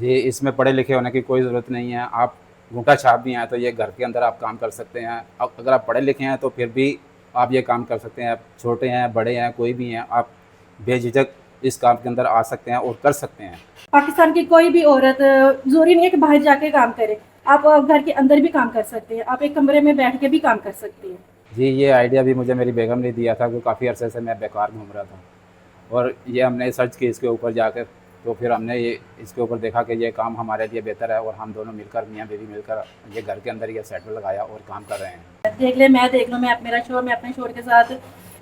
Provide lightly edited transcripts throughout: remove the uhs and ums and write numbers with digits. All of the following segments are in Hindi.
जी, इसमें पढ़े लिखे होने की कोई ज़रूरत नहीं है। आप अंगूठा छाप भी हैं तो ये घर के अंदर आप काम कर सकते हैं। अब अगर आप पढ़े लिखे हैं तो फिर भी आप ये काम कर सकते हैं। आप छोटे हैं, बड़े हैं, कोई भी हैं, आप बेझिझक इस काम के अंदर आ सकते हैं और कर सकते हैं। पाकिस्तान की कोई भी औरत ज़रूरी नहीं है कि बाहर जाके काम करे। आप घर के अंदर भी काम कर सकते हैं। आप एक कमरे में बैठ के भी काम कर सकती हैं। जी, ये आइडिया भी मुझे मेरी बेगम ने दिया था कि काफ़ी अरसे से मैं बेकार घूम रहा था और ये हमने सर्च की इसके ऊपर जाकर, तो फिर हमने ये इसके ऊपर देखा कि ये काम हमारे लिए बेहतर है और हम दोनों मिलकर, मियाँ-बीवी मिलकर ये घर के अंदर ये सेटअप लगाया और काम कर रहे हैं। देख लो, मेरा शोर, मैं अपने शोर के साथ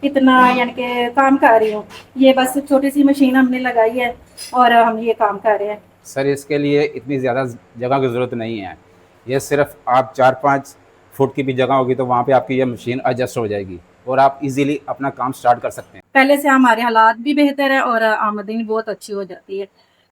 इतना यानी कि काम कर रही हूँ। ये बस छोटी सी मशीन हमने लगाई है और हम ये काम कर रहे हैं। सर, इसके लिए इतनी ज़्यादा जगह की ज़रूरत नहीं है। ये सिर्फ़ आप 4-5 फुट की भी जगह होगी तो वहाँ पे आपकी ये मशीन एडजस्ट हो जाएगी और आप इज़िली अपना काम स्टार्ट कर सकते हैं। पहले से हमारे हालात भी बेहतर है और आमदनी बहुत अच्छी हो जाती है।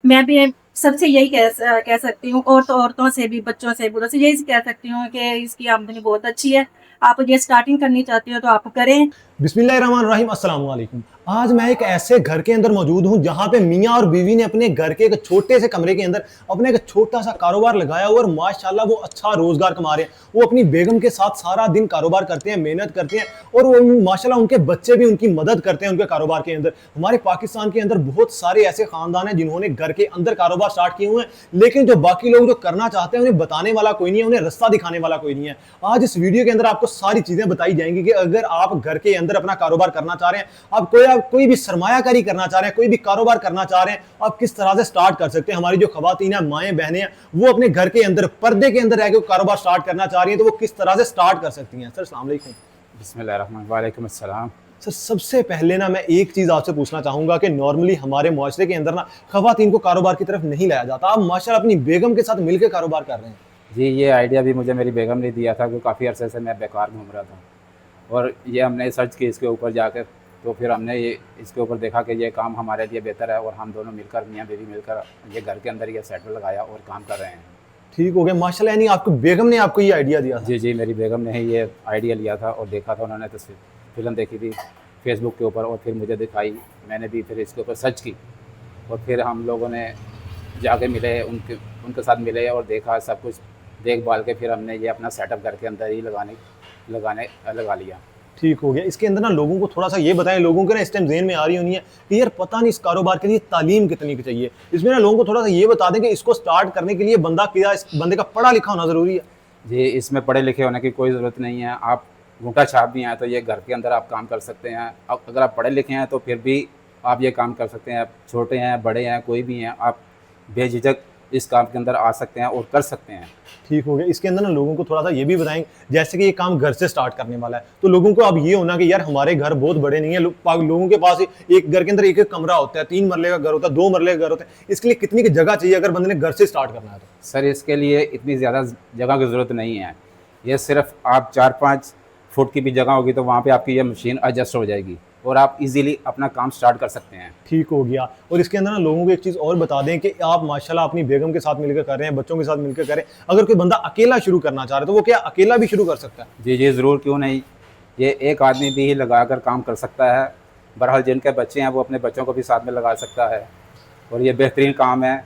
मैं भी सबसे यही कह सकती हूँ, औरतों से भी, बच्चों से, बूढ़ों से यही कह सकती हूँ कि इसकी आमदनी बहुत अच्छी है। आप ये स्टार्टिंग करनी चाहती हो तो आप करें। बिस्मिल्लाहिर्रहमानिर्रहीम, अस्सलाम वालेकुम। आज मैं एक ऐसे घर के अंदर मौजूद हूं जहां पे मियां और बीवी ने अपने घर के एक छोटे से कमरे के अंदर अपने एक छोटा सा कारोबार लगाया हुआ और माशाल्लाह वो अच्छा रोजगार कमा रहे हैं। वो अपनी बेगम के साथ सारा दिन कारोबार करते हैं, मेहनत करते हैं और वो माशाल्लाह उनके बच्चे भी उनकी मदद करते हैं उनके कारोबार के अंदर। हमारे पाकिस्तान के अंदर बहुत सारे ऐसे खानदान हैं जिन्होंने घर के अंदर कारोबार स्टार्ट किए हुए हैं, लेकिन जो बाकी लोग जो करना चाहते हैं उन्हें बताने वाला कोई नहीं है, उन्हें रास्ता दिखाने वाला कोई नहीं है। आज इस वीडियो के अंदर आपको सारी चीजें बताई जाएंगी कि अगर आप घर के अंदर अपना कारोबार करना चाह रहे हैं, आप कोई भी सरमायाकारी करना चाह रहे हैं, कोई भी कारोबार करना चाह रहे हैं, आप किस तरह से स्टार्ट कर सकते हैं। हमारी जो खवातीन है, माएं बहनें हैं, वो अपने घर के अंदर पर्दे के अंदर रहकर कारोबार स्टार्ट करना चाह रही हैं, तो वो किस तरह से स्टार्ट कर सकती हैं। सर अस्सलाम वालेकुम। बिस्मिल्लाहिर्रहमान वालेकुम अस्सलाम। सर सबसे पहले ना मैं एक चीज आपसे पूछना चाहूंगा कि नॉर्मली हमारे मुआशरे के अंदर ना खवातीन को कारोबार की तरफ नहीं लाया जाता। आप माशाल्लाह अपनी बेगम के साथ मिलकर कारोबार कर रहे हैं। जी, ये आइडिया भी मुझे मेरी बेगम ने दिया था कि काफ़ी अरसे से मैं बेकार घूम रहा था और ये हमने सर्च की इसके ऊपर जाकर, तो फिर हमने ये इसके ऊपर देखा कि ये काम हमारे लिए बेहतर है और हम दोनों मिलकर, मियाँ-बीवी मिलकर ये घर के अंदर ये सेटअप लगाया और काम कर रहे हैं। ठीक हो गया माशाल्लाह, यानी आपको बेगम ने आपको ये आइडिया दिया था। जी, जी, मेरी बेगम ने ही ये आइडिया लिया था और देखा था, उन्होंने तस्वीर फ़िल्म देखी थी फ़ेसबुक के ऊपर और फिर मुझे दिखाई। मैंने भी फिर इसके ऊपर सर्च की और फिर हम लोगों ने जाके मिले, उनके उनके साथ मिले और देखा सब कुछ देख-भाल के फिर हमने ये अपना सेटअप घर के अंदर ही लगा लिया। ठीक हो गया। इसके अंदर ना लोगों को थोड़ा-सा ये बताएँ, लोगों के ना इस टाइम ज़हन में आ रही होनी है कि यार पता नहीं इस कारोबार के लिए तालीम कितनी की चाहिए। इसमें ना लोगों को थोड़ा-सा ये बता दें कि इसको स्टार्ट करने के लिए इस बंदे का पढ़ा लिखा होना ज़रूरी है। जी, इसमें पढ़े लिखे होने की कोई ज़रूरत नहीं है। आप अंगूठा छाप भी हैं तो ये घर के अंदर आप काम कर सकते हैं। अब अगर आप पढ़े लिखे हैं तो फिर भी आप ये काम कर सकते हैं। आप छोटे हैं, बड़े हैं, कोई भी हैं, आप बेझिझक इस काम के अंदर आ सकते हैं और कर सकते हैं। ठीक हो गया। इसके अंदर ना लोगों को थोड़ा-सा ये भी बताएँ, जैसे कि ये काम घर से स्टार्ट करने वाला है, तो लोगों को अब ये होना कि यार हमारे घर बहुत बड़े नहीं है, लोगों के पास एक घर के अंदर एक-एक कमरा होता है, 3 मरले का घर होता है, 2 मरले का घर होता है। इसके लिए कितनी की जगह चाहिए अगर बंदे ने घर से स्टार्ट करना है तो? सर, इसके लिए इतनी ज़्यादा जगह की ज़रूरत नहीं है। ये सिर्फ़ आप 4-5 फुट की भी जगह होगी तो वहाँ पे आपकी ये मशीन एडजस्ट हो जाएगी और आप इज़िली अपना काम स्टार्ट कर सकते हैं। ठीक हो गया। और इसके अंदर ना लोगों को एक चीज़ और बता दें कि आप माशाल्लाह अपनी बेगम के साथ मिलकर कर रहे हैं, बच्चों के साथ मिलकर कर रहे हैं। अगर कोई बंदा अकेला शुरू करना चाह रहा है, तो वो क्या अकेला भी शुरू कर सकता है? जी, जी, ज़रूर, क्यों नहीं। ये एक आदमी भी लगाकर काम कर सकता है। बहरहाल जिनके बच्चे हैं वो अपने बच्चों को भी साथ में लगा सकता है और ये बेहतरीन काम है।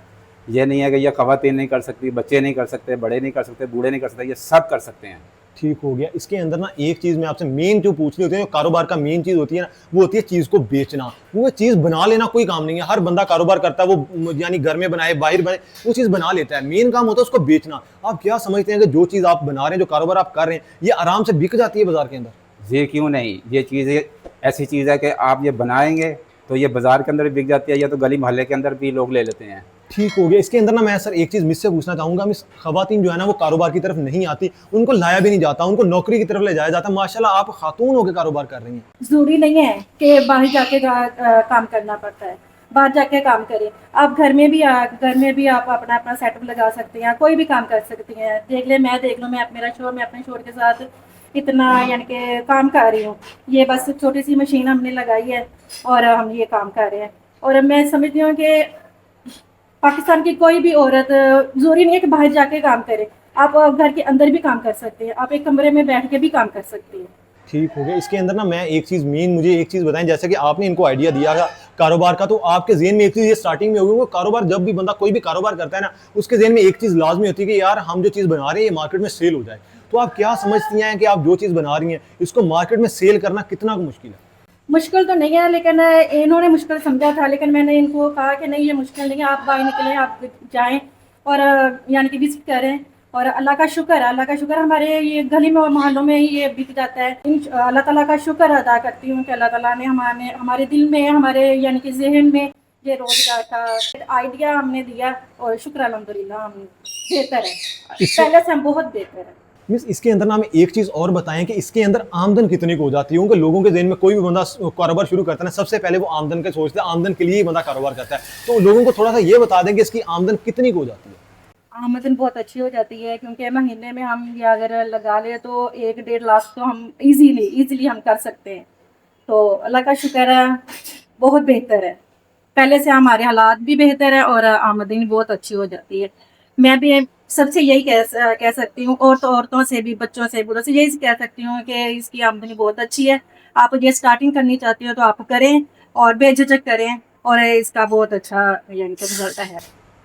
ये नहीं है कि ये ख़वातीन नहीं कर सकती, बच्चे नहीं कर सकते, बड़े नहीं कर सकते, बूढ़े नहीं कर सकते, ये सब कर सकते हैं। ठीक हो गया। इसके अंदर ना एक चीज़ मैं आपसे मेन जो पूछनी होती है, जो कारोबार का मेन चीज़ होती है ना, वो होती है चीज़ को बेचना। वो चीज़ बना लेना कोई काम नहीं है। हर बंदा कारोबार करता है, वो यानी घर में बनाए, बाहर बनाए, वो चीज़ बना लेता है। मेन काम होता है उसको बेचना। आप क्या समझते हैं कि जो चीज़ आप बना रहे हैं, जो कारोबार आप कर रहे हैं, ये आराम से बिक जाती है बाज़ार के अंदर? जी, क्यों नहीं। ये चीज़ ऐसी चीज़ है कि आप ये बनाएँगे तो ये बाज़ार के अंदर भी बिक जाती है या तो गली मोहल्ले के अंदर भी लोग ले लेते हैं। ठीक हो गया। इसके अंदर ना मैं सर एक चीज़ मुझसे पूछना चाहूँगा, मिस ख़वातीन जो है ना वो कारोबार की तरफ नहीं आती, उनको लाया भी नहीं जाता, उनको नौकरी की तरफ ले जाया जाता है। माशाल्लाह आप खातून होके कारोबार कर रही हैं। ज़रूरी नहीं है कि बाहर जाके काम करना पड़ता है। बाहर जाके काम करें। आप घर में भी आप अपना सेटअप लगा सकती हैं, कोई भी काम कर सकती हैं। देख लो, मैं अपने शोर के साथ इतना यानी कि काम कर रही हूँ। ये बस छोटी सी मशीन हमने लगाई है और हम ये काम कर रहे हैं। और मैं समझती हूँ कि पाकिस्तान की कोई भी औरत ज़रूरी नहीं है कि बाहर जाके काम करे। आप घर के अंदर भी काम कर सकते हैं। आप एक कमरे में बैठ के भी काम कर सकती हैं। ठीक हो गया। इसके अंदर ना मैं एक चीज़ मुझे एक चीज़ बताएं, जैसे कि आपने इनको आइडिया दिया था कारोबार का, तो आपके ज़हन में एक चीज़ ये स्टार्टिंग में होगी, वो कारोबार जब भी बंदा कोई भी कारोबार करता है ना, उसके ज़हन में एक चीज़ लाजमी होती है कि यार हम जो चीज़ बना रहे हैं ये मार्केट में सेल हो जाए। तो आप क्या समझती हैं कि आप जो चीज़ बना रही हैं इसको मार्केट में सेल करना कितना मुश्किल है? मुश्किल तो नहीं है, लेकिन इन्होंने मुश्किल समझा था, लेकिन मैंने इनको कहा कि नहीं ये मुश्किल नहीं है, आप बाहर निकलें, आप जाएं और यानी कि विजिट करें। और अल्लाह का शुक्र है, अल्लाह का शुक्र हमारे ये गली में और मोहल्लों में ही ये बिक जाता है। अल्लाह ताला का शुक्र अदा करती हूँ कि अल्लाह ताला ने हमारे दिल में, हमारे यानी कि जहन में ये रोजगार का आइडिया हमने दिया, और शुक्र अल्हम्दुलिल्लाह हम बेहतर है, पहले से हम बहुत बेहतर है। मिस इसके अंदर ना हमें एक चीज़ और बताएं कि इसके अंदर आमदन कितनी की हो जाती है? क्योंकि लोगों के ज़हन में कोई भी बंदा कारोबार शुरू करता है ना, सबसे पहले वो आमदन का सोचता है, आमदन के लिए ही बंदा कारोबार करता है। तो लोगों को थोड़ा सा ये बता दें कि इसकी आमदन कितनी की हो जाती है? आमदन बहुत अच्छी हो जाती है, क्योंकि महीने में हम ये अगर लगा ले तो 1-1.5 लाख तो हम इजीली हम कर सकते हैं। तो अल्लाह का शुक्र है, बहुत बेहतर है, पहले से हमारे हालात भी बेहतर है और आमदनी बहुत अच्छी हो जाती है। मैं भी सबसे यही कह सकती हूँ, औरतों से भी, बच्चों से, बूढ़ों से यही कह सकती हूँ कि इसकी आमदनी बहुत अच्छी है। आप ये स्टार्टिंग करनी चाहती हो तो आप करें और बेझिझक करें, और इसका बहुत अच्छा यानी कि रिजल्ट है।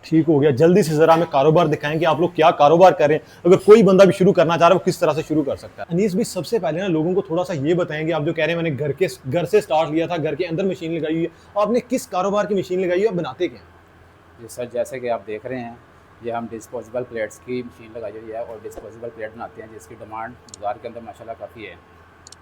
ठीक हो गया। जल्दी से जरा हमें कारोबार दिखाएं कि आप लोग क्या कारोबार करें, अगर कोई बंदा भी शुरू करना चाह रहा है वो किस तरह से शुरू कर सकता है। अनीस भी सबसे पहले ना लोगों को थोड़ा सा ये बताएंगे, आप जो कह रहे हैं मैंने घर से स्टार्ट लिया था, घर के अंदर मशीन लगाई हुई है, आपने किस कारोबार की मशीन लगाई है और बनाते क्या हैं? जी सर, जैसे कि आप देख रहे हैं, ये हम डिस्पोजेबल प्लेट्स की मशीन लगाई हुई है और डिस्पोजेबल प्लेट बनाते हैं, जिसकी डिमांड बाज़ार के अंदर माशाल्लाह काफ़ी है।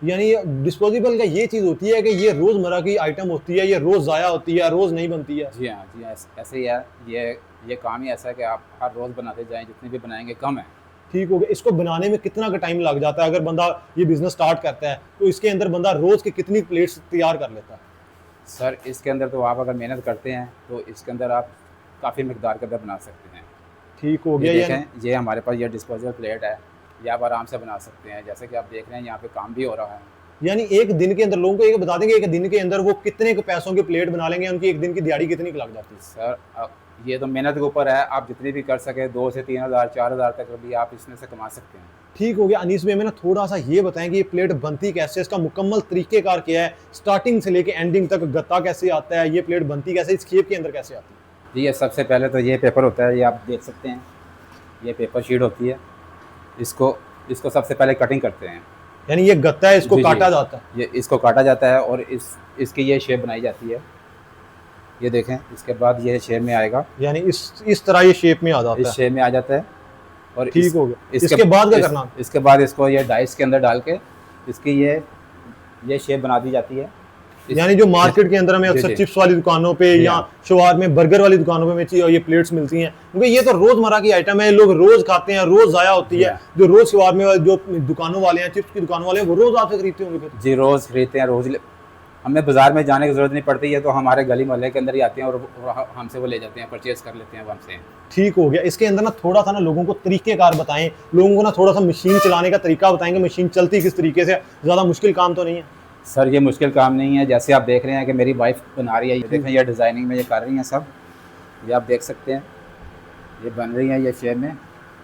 यानी ये डिस्पोजेबल का ये चीज़ होती है कि ये रोज़मर्रा की आइटम होती है, ये रोज़ ज़ाया होती है, रोज़ नहीं बनती है। जी हाँ, ऐसे ही है। ये काम ही ऐसा है कि आप हर रोज़ बनाते जाएँ, जितनी भी बनाएंगे कम है। ठीक हो गया। इसको बनाने में कितना का टाइम लग जाता है? अगर बंदा ये बिजनेस स्टार्ट करता है तो इसके अंदर बंदा रोज़ की कितनी प्लेट्स तैयार कर लेता है? सर इसके अंदर तो आप अगर मेहनत करते हैं तो इसके अंदर आप काफ़ी मिकदार के अंदर बना सकते हैं। ठीक हो ये गया। देखें, ये हमारे पास ये डिस्पोजेबल प्लेट है, ये आप आराम से बना सकते हैं। जैसे कि आप देख रहे हैं यहाँ पे काम भी हो रहा है। यानी एक दिन के अंदर लोगों को एक बता देंगे, एक दिन के अंदर वो कितने के पैसों की प्लेट बना लेंगे, उनकी एक दिन की दिहाड़ी कितनी की लग जाती है? सर अब ये तो मेहनत के ऊपर है, आप जितनी भी कर सके 2 से 3 हज़ार 4 हज़ार तक भी आप इसमें से कमा सकते हैं। ठीक हो गया। अनीस भाई, हमें ना थोड़ा सा ये बताएं कि ये प्लेट बनती कैसे है, इसका मुकम्मल तरीकेकार क्या है, स्टार्टिंग से लेके एंडिंग तक गत्ता कैसे आता है, ये प्लेट बनती कैसे, इस शेप के अंदर कैसे आती है? जी, ये सबसे पहले तो ये पेपर होता है, ये आप देख सकते हैं, ये पेपर शीट होती है। इसको सबसे पहले कटिंग करते हैं। यानी ये गत्ता है, इसको जी, काटा जाता है। ये इसको काटा जाता है और इसकी ये शेप बनाई जाती है। ये देखें, इसके बाद ये शेप में आएगा, यानी इस तरह ये शेप में आ जाता इस है। शेप में आ जाता है। और ठीक हो गया। इसके बाद क्या करना? इसके बाद इसको ये डाइस के अंदर डाल के इसकी ये शेप बना दी जाती है। यानी जो मार्केट के अंदर हमें जी, अक्सर जी। चिप्स वाली दुकानों पे जी, या हाँ। शवार में, बर्गर वाली दुकानों पे हमें ये प्लेट्स मिलती हैं, क्योंकि ये तो रोजमर्रा की आइटम है, लोग रोज खाते हैं, रोज जाया होती जी, है। हाँ। जो रोज शवार में जो दुकानों वाले हैं, चिप्स की दुकानों वाले हैं, वो रोज आपसे खरीदते होंगे फिर? जी, रोज़ खरीदते हैं, हमें बाज़ार में जाने की ज़रूरत नहीं पड़ती है, तो हमारे गली मोहल्ले के अंदर ही आते हैं और हमसे वो ले जाते हैं, परचेज़ कर लेते हैं वो हमसे। ठीक हो गया। इसके अंदर ना थोड़ा सा ना लोगों को तरीकेकार बताएं, लोगों को ना थोड़ा सा मशीन चलाने का तरीका बताएंगे, मशीन चलती किस तरीके से, ज़्यादा मुश्किल काम तो नहीं है? सर ये मुश्किल काम नहीं है, जैसे आप देख रहे हैं कि मेरी वाइफ बना रही है, ये देखें, ये डिज़ाइनिंग में ये कर रही हैं सब, ये आप देख सकते हैं, ये बन रही है ये शेप में।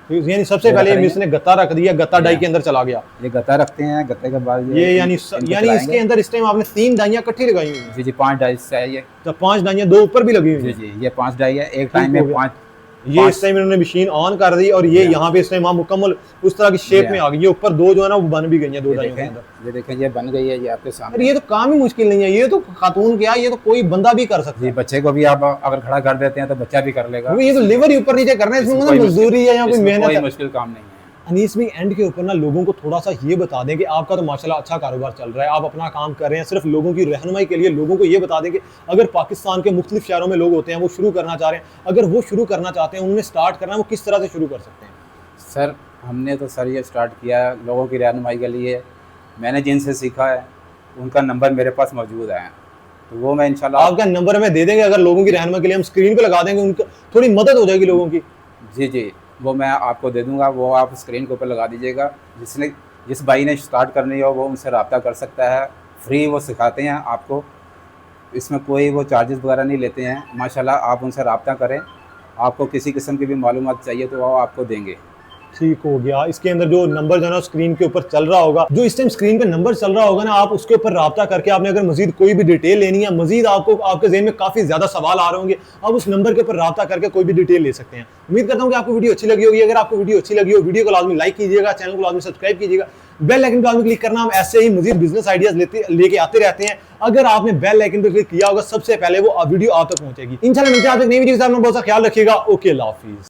यानी सबसे पहले मिस ने गत्ता रख दिया, गत्ता डाई के अंदर चला गया। ये गत्ता रखते हैं, गत्ते के बाद ये यानी इसके अंदर इस टाइम आपने 3 डाइयाँ इकट्ठी लगाई हुई हैं? जी जी, 5 डाइस है ये। तो 5 डाइयाँ 2 ऊपर भी लगी हुई जी हैं? जी, ये 5 डाई है, एक टाइम में 5। ये इस टाइम इन्होंने मशीन ऑन कर दी और ये यहाँ पे इस टाइम मुकम्मल उस तरह की शेप में आ गई। ये ऊपर 2 जो है ना वो बन भी गई हैं, 2 डाइयों के अंदर। ये देखें, ये बन गई है, ये आपके अरे सामने। ये तो काम ही मुश्किल नहीं है, ये तो खातून क्या, ये तो कोई बंदा भी कर सकता जी, है। बच्चे को भी आप अगर खड़ा कर देते हैं तो बच्चा भी कर लेगा। ये तो लेवर ही ऊपर नीचे करना है, इसमें इसमें मतलब कोई मजदूरी है या कोई इसमें मेहनत कोई है। मुश्किल काम नहीं है। अनीस भाई, एंड के ऊपर ना लोगों को थोड़ा सा ये बता दें कि आपका तो माशाल्लाह अच्छा कारोबार चल रहा है, आप अपना काम कर रहे हैं, सिर्फ लोगों की रहनुमाई के लिए लोगों को ये बता दें कि अगर पाकिस्तान के मुख्तलिफ शहरों में लोग होते हैं, वो शुरू करना चाह रहे हैं, अगर वो शुरू करना चाहते हैं, उन्हें स्टार्ट करना है, वो किस तरह से शुरू कर सकते हैं? सर हमने तो सर ये स्टार्ट किया है लोगों की रहनुमाई के लिए। मैंने जिनसे सीखा है उनका नंबर मेरे पास मौजूद है, तो वो मैं इंशाल्लाह आपका नंबर हमें दे देंगे, अगर लोगों की रहनुमाई के लिए हम स्क्रीन पे लगा देंगे, उनको थोड़ी मदद हो जाएगी लोगों की। जी जी, वो मैं आपको दे दूंगा, वो आप स्क्रीन के ऊपर लगा दीजिएगा। जिस भाई ने स्टार्ट करनी हो वो उनसे रब्ता कर सकता है, फ्री वो सिखाते हैं आपको, इसमें कोई वो चार्जेस वगैरह नहीं लेते हैं। माशाल्लाह आप उनसे रब्ता करें, आपको किसी किस्म की भी मालूमात चाहिए तो वो आपको देंगे। ठीक हो गया। इसके अंदर जो नंबर जो है ना स्क्रीन के ऊपर चल रहा होगा, जो इस टाइम स्क्रीन पे नंबर चल रहा होगा ना, आप उसके ऊपर राब्ता करके आपने अगर मजीद कोई भी डिटेल लेनी है, मजीद आपको आपके ज़हन में काफी ज्यादा सवाल आ रहे होंगे, आप उस नंबर के ऊपर राब्ता करके कोई भी डिटेल ले सकते हैं। उम्मीद करता हूं कि आपको वीडियो अच्छी लगी होगी। अगर आपको वीडियो अच्छी लगी हो, वीडियो को लाजमी लाइक कीजिएगा, चैनल को लाजमी सब्सक्राइब कीजिएगा, बेल आइकन पर क्लिक करना। हम ऐसे ही मजीद बिजनेस आइडियाज लेके आते रहते हैं। अगर आपने बेल आइकन पर क्लिक किया होगा, सबसे पहले वो वीडियो आप तक पहुंचेगी। इंशाल्लाह मिलते हैं आप एक नई वीडियो के साथ। बहुत सा ख्याल रखिएगा। ओके, अल्लाह हाफिज।